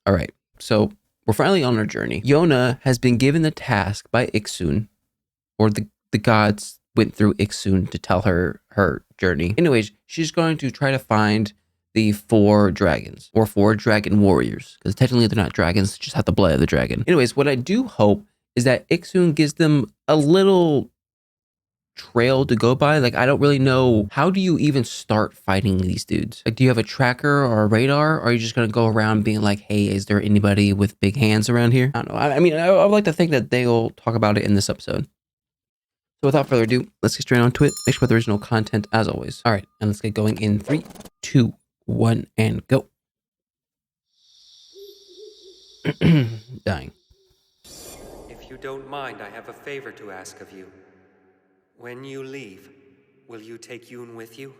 All right, so we're finally on our journey. Yona has been given the task by Iksun, or the gods went through Iksun to tell her her journey. Anyways, she's going to try to find the 4 dragons, or 4 dragon warriors, because technically they're not dragons, they just have the blood of the dragon. Anyways, what I do hope is that Iksun gives them a little trail to go by. Like, I don't really know, how do you even start fighting these dudes? Like, do you have a tracker or a radar, or are you just gonna go around being like, hey, is there anybody with big hands around here? I don't know. I mean, I would like to think that they'll talk about it in this episode. So without further ado, let's get straight on to it. Make sure with original content as always. All right, and let's get going in 3, 2, 1, and go. Dying. If you don't mind, I have a favor to ask of you. When you leave, will you take Yoon with you?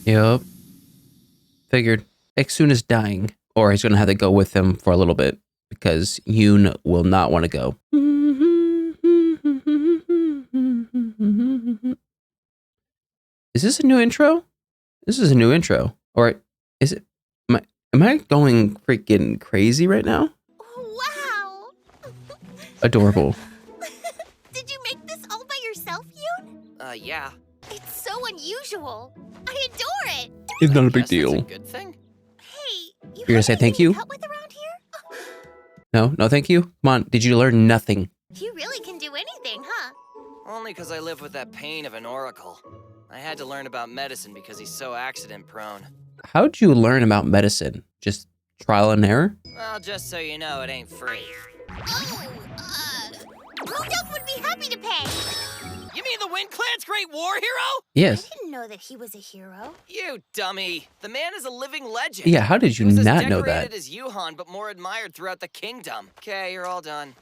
Yep. Figured. Iksun is dying, or he's gonna have to go with him for a little bit, because Yoon will not want to go. Is this a new intro? This is a new intro. Or is it? Am I going freaking crazy right now? Wow! Adorable. Did you make this all by yourself, Yoon? Yeah. It's so unusual. I adore it. It's not a I big guess deal. That's a good thing. Hey, You're gonna say thank you? Cut with around here? No, thank you. Come on, did you learn nothing? You really can do anything, huh? Only because I live with that pain of an oracle. I had to learn about medicine because he's so accident prone. How'd you learn about medicine? Just trial and error? Well, just so you know, it ain't free. Oh, Rodup would be happy to pay. You mean the Wind Clan's great war hero? Yes. I didn't know that he was a hero. You dummy. The man is a living legend. Yeah, how did you He was not as know decorated that? as Yuhan, but more admired throughout the kingdom. Okay, you're all done.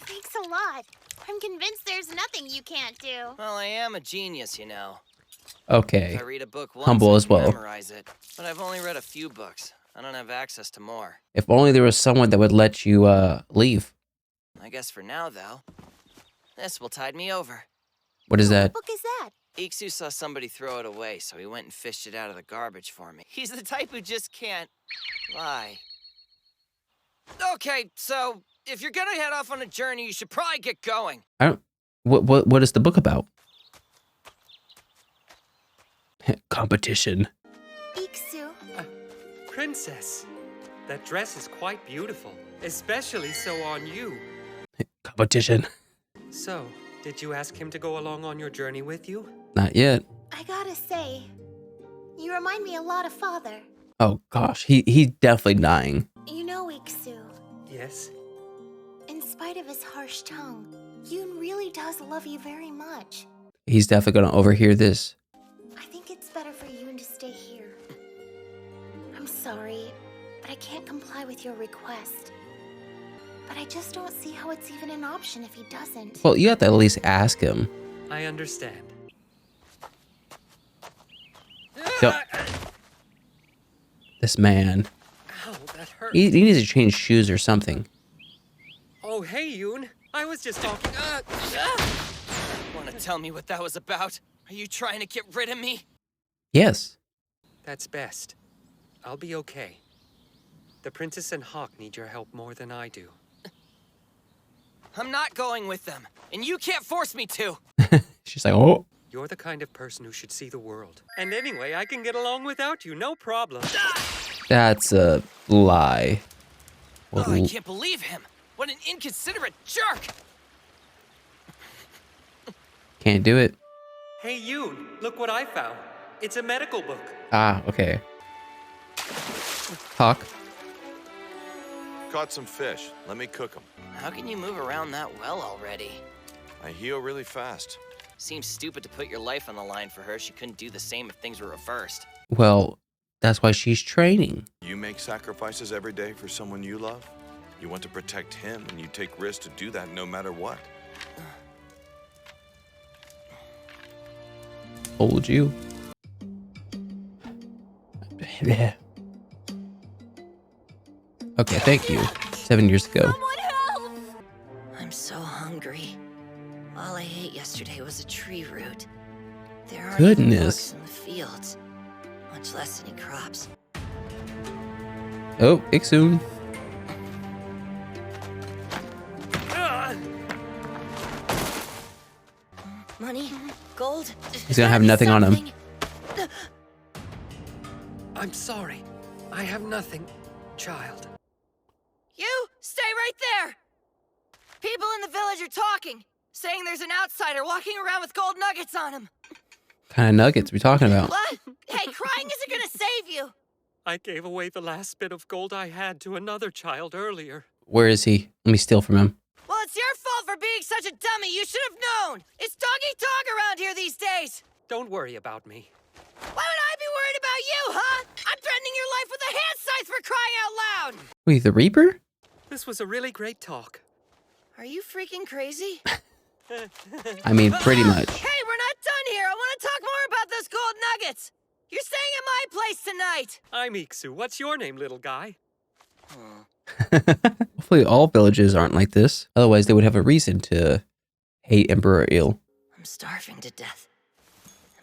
Thanks a lot. I'm convinced there's nothing you can't do. Well, I am a genius, you know. Okay. If I read a book once, Humble I as can well. memorize it. But I've only read a few books. I don't have access to more. If only there was someone that would let you leave. I guess for now, though, this will tide me over. What is that? What book is that? Iksu saw somebody throw it away, so he went and fished it out of the garbage for me. He's the type who just can't lie. Okay, so if you're gonna head off on a journey, you should probably get going. I don't. What is the book about? Competition. Iksu. Princess, that dress is quite beautiful, especially so on you. Competition. So, did you ask him to go along on your journey with you? Not yet. I gotta say, you remind me a lot of Father. Oh gosh, he's definitely dying. You know, Iksu, Yes. in spite of his harsh tongue, Yoon really does love you very much. He's definitely gonna overhear this. I think it's better for Yoon to stay here. I'm sorry, but I can't comply with your request. But I just don't see how it's even an option if he doesn't. Well, you have to at least ask him. I understand. Don't- This man. Ow, that hurt. He needs to change shoes or something. Oh, hey, Yoon. I was just talking. Want to tell me what that was about? Are you trying to get rid of me? Yes. That's best. I'll be okay. The Princess and Hawk need your help more than I do. I'm not going with them, and you can't force me to. She's like, oh. You're the kind of person who should see the world. And anyway, I can get along without you, no problem. That's a lie. Oh, I Well, can't believe him. What an inconsiderate jerk. can't do it. Hey, Yoon, look what I found. It's a medical book. Ah, okay. Hawk. Caught some fish. Let me cook them. How can you move around that well already? I heal really fast. Seems stupid to put your life on the line for her. She couldn't do the same if things were reversed. Well, that's why she's training. You make sacrifices every day for someone you love? You want to protect him, and you take risks to do that no matter what. Told you. Okay, thank you. 7 years ago. Someone help! I'm so hungry. All I ate yesterday was a tree root. There aren't even Goodness. bugs in the fields, much less any crops. Oh, Iksun. He's gonna have nothing on him. I'm sorry. I have nothing, child. You stay right there. People in the village are talking, saying there's an outsider walking around with gold nuggets on him. What kind of nuggets we talking about? What? Hey, crying isn't gonna save you. I gave away the last bit of gold I had to another child earlier. Where is he? Let me steal from him. Well, it's your fault for being such a dummy. You should have known. It's dog-eat-dog around here these days. Don't worry about me. Why would I be worried about you, huh? I'm threatening your life with a hand scythe for crying out loud. Wait, the Reaper? This was a really great talk. Are you freaking crazy? I mean, pretty much. Hey, we're not done here. I want to talk more about those gold nuggets. You're staying at my place tonight. I'm Iksu. What's your name, little guy? Hopefully all villages aren't like this. Otherwise, they would have a reason to hate Emperor Il. I'm starving to death.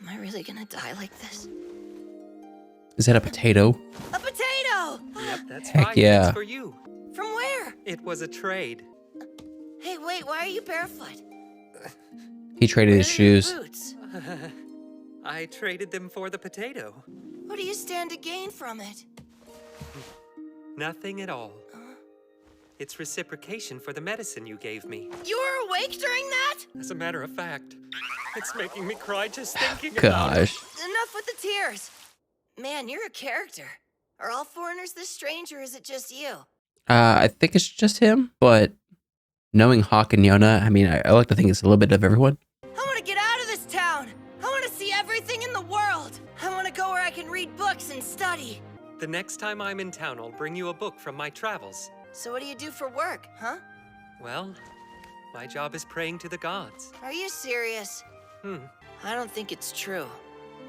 Am I really gonna die like this? Is that a potato? A potato! Yep, that's Heck right. yeah. It's for you. From where? It was a trade. Hey, wait, why are you barefoot? He traded his Where are your shoes. boots? I traded them for the potato. What do you stand to gain from it? Nothing at all. It's reciprocation for the medicine you gave me. You were awake during that? As a matter of fact, it's making me cry just thinking about it. Gosh. Enough with the tears. Man, you're a character. Are all foreigners this strange, or is it just you? I think it's just him, but knowing Hawk and Yona, I mean, I like to think it's a little bit of everyone. I want to get out of this town. I want to see everything in the world. I want to go where I can read books and study. The next time I'm in town, I'll bring you a book from my travels. So what do you do for work, huh? Well, my job is praying to the gods. Are you serious? Hmm. I don't think it's true.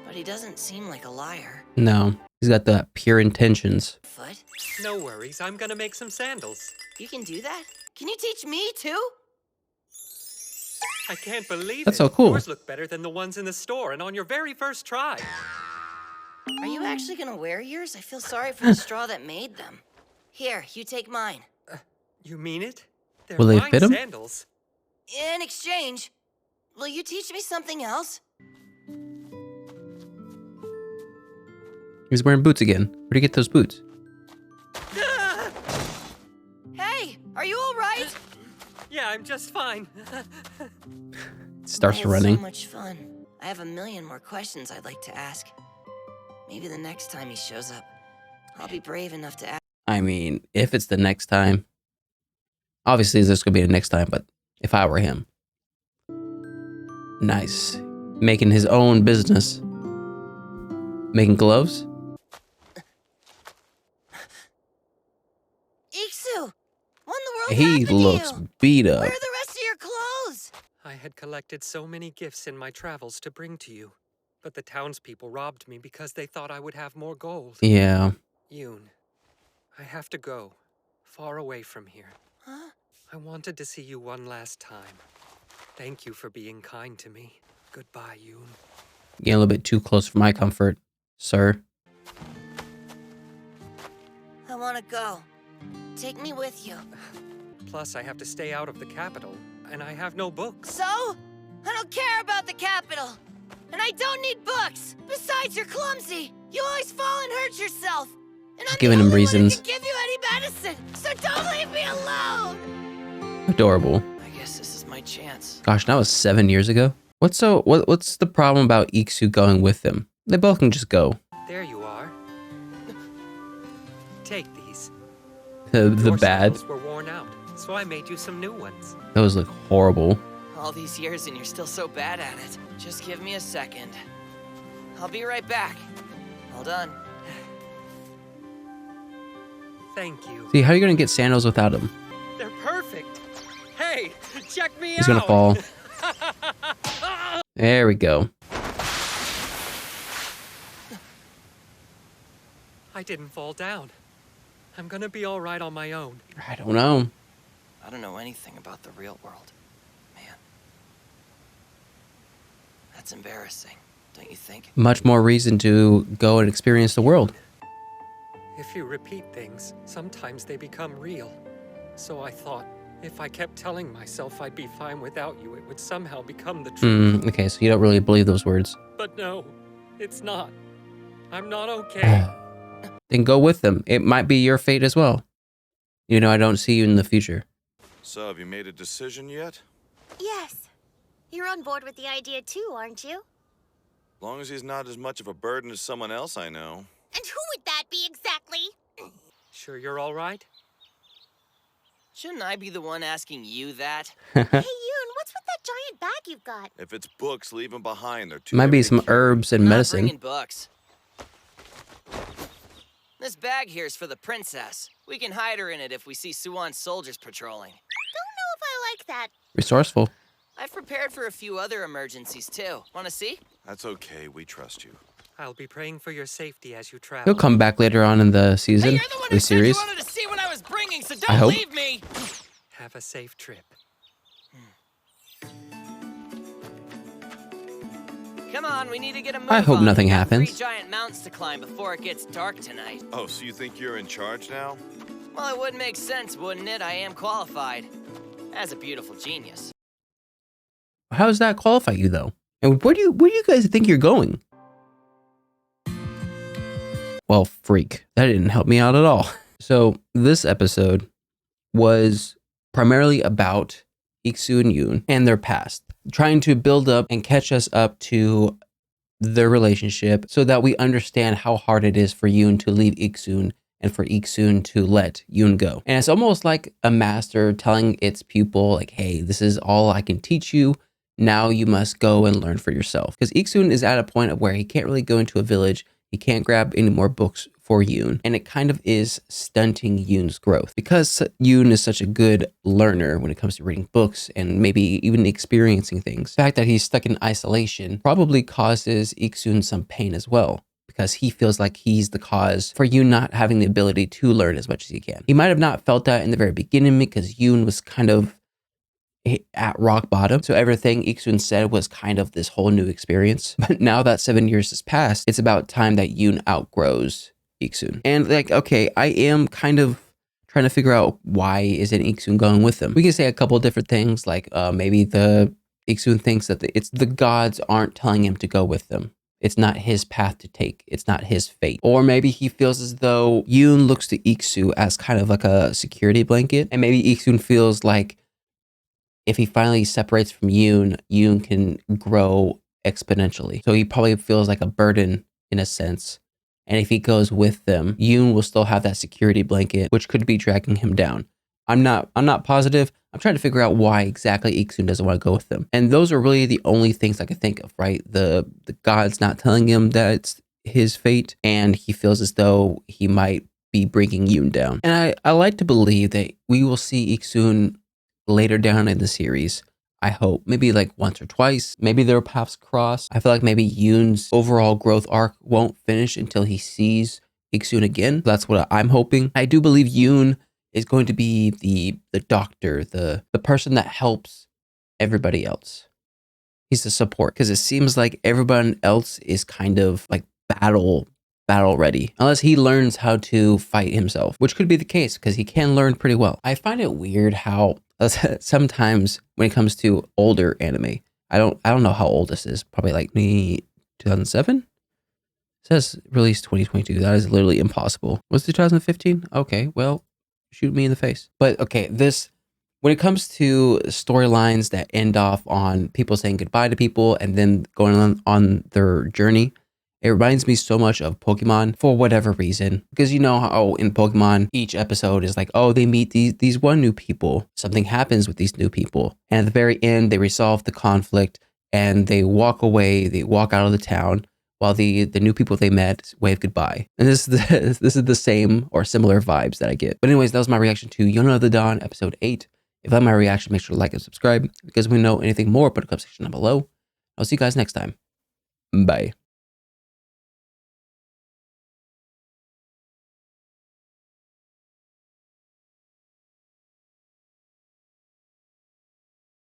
But he doesn't seem like a liar. No, he's got the pure intentions. Foot? No worries, I'm gonna make some sandals. You can do that? Can you teach me too? I can't believe That's it. so cool. Yours look better than the ones in the store and on your very first try. Are you actually gonna wear yours? I feel sorry for the straw that made them. Here, you take mine. You mean it? They're Will they fine fit 'em? sandals. In exchange, will you teach me something else? He's wearing boots again. Where'd he get those boots? Hey, are you all right? Yeah, I'm just fine. Starts I had running. so much fun. I have a million more questions I'd like to ask. Maybe the next time he shows up, I'll be brave enough to ask. I mean, if it's the next time, obviously there's gonna be the next time, but if I were him, nice. Making his own business. Making gloves? Iksu! What in the world He happened to looks you? beat Where up. are the rest of your clothes? I had collected so many gifts in my travels to bring to you, but the townspeople robbed me because they thought I would have more gold. Yeah. Yoon, I have to go, far away from here. Huh? I wanted to see you one last time. Thank you for being kind to me. Goodbye, Yoon. Getting a little bit too close for my comfort, sir. I want to go. Take me with you. Plus, I have to stay out of the capital, and I have no books. So? I don't care about the capital. And I don't need books. Besides, you're clumsy. You always fall and hurt yourself. And I'm giving the him only one who reasons. can give you any medicine. So don't leave me alone. Adorable. I guess this is my chance. Gosh, that was 7 years ago. What's the problem about Iksu going with them? They both can just go. There you are. Take these. The Your bad. sandals were worn out, so I made you some new ones. Those look horrible. All these years and you're still so bad at it. Just give me a second. I'll be right back. Hold on. Thank you. See, how are you gonna get sandals without them? They're perfect. Hey, check me out. He's gonna fall. There we go. I didn't fall down. I'm gonna be all right on my own. I don't know. I don't know anything about the real world. Man. That's embarrassing, don't you think? Much more reason to go and experience the world. If you repeat things, sometimes they become real. So I thought, If I kept telling myself I'd be fine without you, it would somehow become the truth. Okay, so you don't really believe those words. But no, it's not. I'm not okay. Then go with them. It might be your fate as well. You know, I don't see you in the future. So, have you made a decision yet? Yes. You're on board with the idea too, aren't you? As long as he's not as much of a burden as someone else I know. And who would that be exactly? Sure you're all right? Shouldn't I be the one asking you that? Hey, Yoon, what's with that giant bag you've got? If it's books, leave them behind. They're too Might be heavy to some carry. herbs and Not medicine. bringing books. This bag here's for the princess. We can hide her in it if we see Suwon's soldiers patrolling. Don't know if I like that. Resourceful. I've prepared for a few other emergencies too. Want to see? That's okay. We trust you. I'll be praying for your safety as you travel. He'll come back later on in the season, Hey, you're the one the who said you series. wanted to see what I was bringing, so I don't hope. leave me. Have a safe trip. Come on, we need to get a move I hope on. nothing We've got happens. 3 giant mountains to climb before it gets dark tonight. Oh, so you think you're in charge now? Well, it would make sense, wouldn't it? I am qualified. As a beautiful genius. How does that qualify you though? And where do you guys think you're going? Well, freak. That didn't help me out at all. So this episode was primarily about Iksu and Yoon and their past, trying to build up and catch us up to their relationship so that we understand how hard it is for Yoon to leave Iksun and for Iksun to let Yoon go. And it's almost like a master telling its pupil, like, hey, this is all I can teach you. Now you must go and learn for yourself. Because Iksun is at a point of where he can't really go into a village. He can't grab any more books for Yoon. And it kind of is stunting Yoon's growth. Because Yoon is such a good learner when it comes to reading books and maybe even experiencing things, the fact that he's stuck in isolation probably causes Iksun some pain as well. Because he feels like he's the cause for Yoon not having the ability to learn as much as he can. He might have not felt that in the very beginning because Yoon was kind of at rock bottom. So everything Iksun said was kind of this whole new experience. But now that 7 years has passed, it's about time that Yoon outgrows Iksun. And like, okay, I am kind of trying to figure out why isn't Iksun going with them. We can say a couple of different things, like maybe the Iksun thinks that it's the gods aren't telling him to go with them. It's not his path to take. It's not his fate. Or maybe he feels as though Yoon looks to Iksu as kind of like a security blanket. And maybe Iksun feels like if he finally separates from Yoon, Yoon can grow exponentially. So he probably feels like a burden in a sense. And if he goes with them, Yoon will still have that security blanket, which could be dragging him down. I'm not positive. I'm trying to figure out why exactly Iksun doesn't want to go with them. And those are really the only things I can think of, right? The god's not telling him that it's his fate, and he feels as though he might be bringing Yoon down. And I like to believe that we will see Iksun later down in the series. I hope maybe like once or twice, maybe their paths cross. I feel like maybe Yoon's overall growth arc won't finish until he sees Iksun again. That's what I'm hoping. I do believe Yoon is going to be the doctor, the person that helps everybody else. He's the support, because it seems like everyone else is kind of like battle ready, unless he learns how to fight himself, which could be the case because he can learn pretty well. I find it weird how sometimes when it comes to older anime, I don't know how old this is, probably like 2007. It says released 2022. That is literally impossible. Was 2015? Okay, well, shoot me in the face. But okay, when it comes to storylines that end off on people saying goodbye to people and then going on their journey, it reminds me so much of Pokemon for whatever reason. Because you know how in Pokemon, each episode is like, oh, they meet these one new people. Something happens with these new people. And at the very end, they resolve the conflict and they walk away. They walk out of the town while the new people they met wave goodbye. And this is the same or similar vibes that I get. But anyways, that was my reaction to Yona of the Dawn, episode 8. If you like my reaction, make sure to like and subscribe. Because we know anything more, put a comment section down below. I'll see you guys next time. Bye.